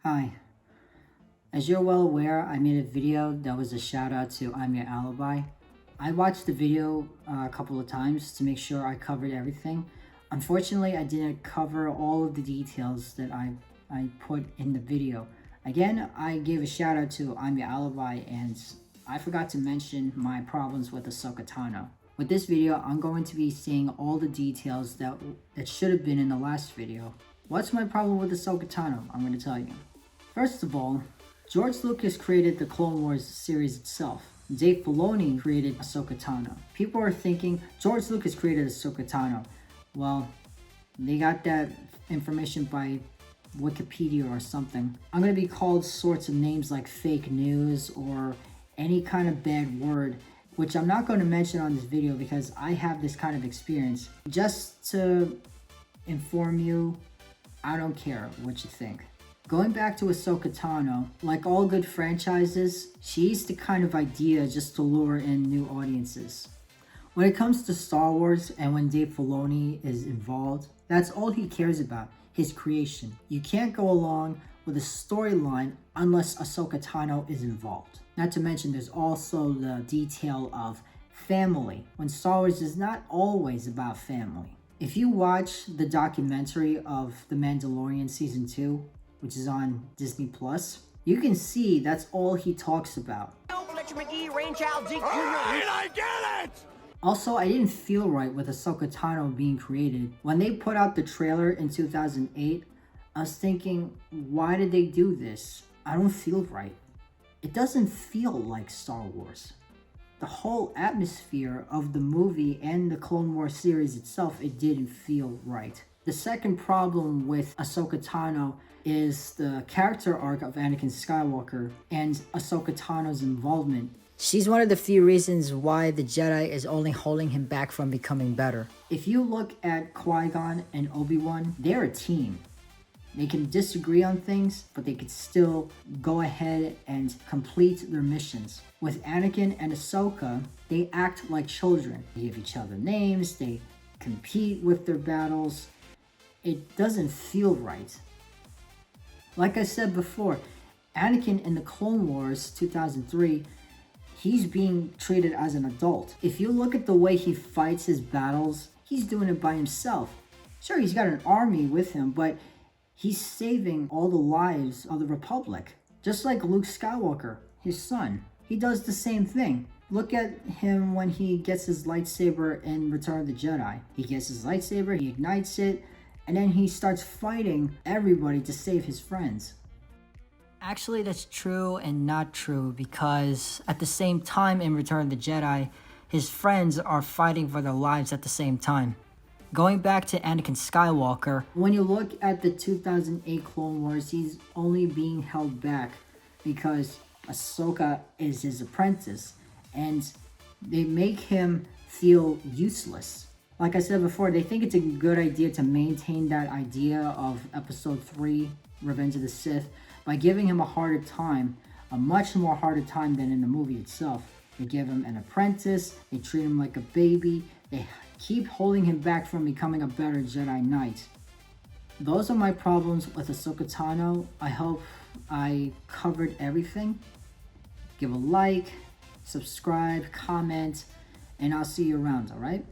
Hi. As you're well aware, I made a video that was a shout out to I'm Your Alibi. I watched the video a couple of times to make sure I covered everything. Unfortunately, I didn't cover all of the details that I put in the video. Again, I gave a shout out to I'm Your Alibi, and I forgot to mention my problems with Ahsoka Tano. With this video, I'm going to be seeing all the details that should have been in the last video. What's my problem with Ahsoka Tano? I'm going to tell you. First of all, George Lucas created the Clone Wars series itself. Dave Filoni created Ahsoka Tano. People are thinking George Lucas created Ahsoka Tano. Well, they got that information by Wikipedia or something. I'm going to be called sorts of names like fake news or any kind of bad word, which I'm not going to mention on this video because I have this kind of experience. Just to inform you, I don't care what you think. Going back to Ahsoka Tano, like all good franchises, she's the kind of idea just to lure in new audiences. When it comes to Star Wars and when Dave Filoni is involved, that's all he cares about, his creation. You can't go along with a storyline unless Ahsoka Tano is involved. Not to mention there's also the detail of family, when Star Wars is not always about family. If you watch the documentary of The Mandalorian Season 2, which is on Disney Plus, you can see that's all he talks about. Fletcher McGee, Rainchild, Zeke Jr. I get it! Also, I didn't feel right with Ahsoka Tano being created. When they put out the trailer in 2008, I was thinking, why did they do this? I don't feel right. It doesn't feel like Star Wars. The whole atmosphere of the movie and the Clone Wars series itself, it didn't feel right. The second problem with Ahsoka Tano is the character arc of Anakin Skywalker and Ahsoka Tano's involvement. She's one of the few reasons why the Jedi is only holding him back from becoming better. If you look at Qui-Gon and Obi-Wan, they're a team. They can disagree on things, but they could still go ahead and complete their missions. With Anakin and Ahsoka, they act like children. They give each other names, they compete with their battles. It doesn't feel right. Like I said before, Anakin in the Clone Wars 2003, he's being treated as an adult. If you look at the way he fights his battles, he's doing it by himself. Sure, he's got an army with him, but he's saving all the lives of the Republic. Just like Luke Skywalker, his son. He does the same thing. Look at him when he gets his lightsaber in Return of the Jedi. He gets his lightsaber, he ignites it, and then he starts fighting everybody to save his friends. Actually, that's true and not true, because at the same time in Return of the Jedi, his friends are fighting for their lives at the same time. Going back to Anakin Skywalker, when you look at the 2008 Clone Wars, he's only being held back because Ahsoka is his apprentice, and they make him feel useless. Like I said before, they think it's a good idea to maintain that idea of Episode 3, Revenge of the Sith, by giving him a harder time, a much more harder time than in the movie itself. They give him an apprentice, they treat him like a baby, they keep holding him back from becoming a better Jedi Knight. Those are my problems with Ahsoka Tano. I hope I covered everything. Give a like, subscribe, comment, and I'll see you around, alright?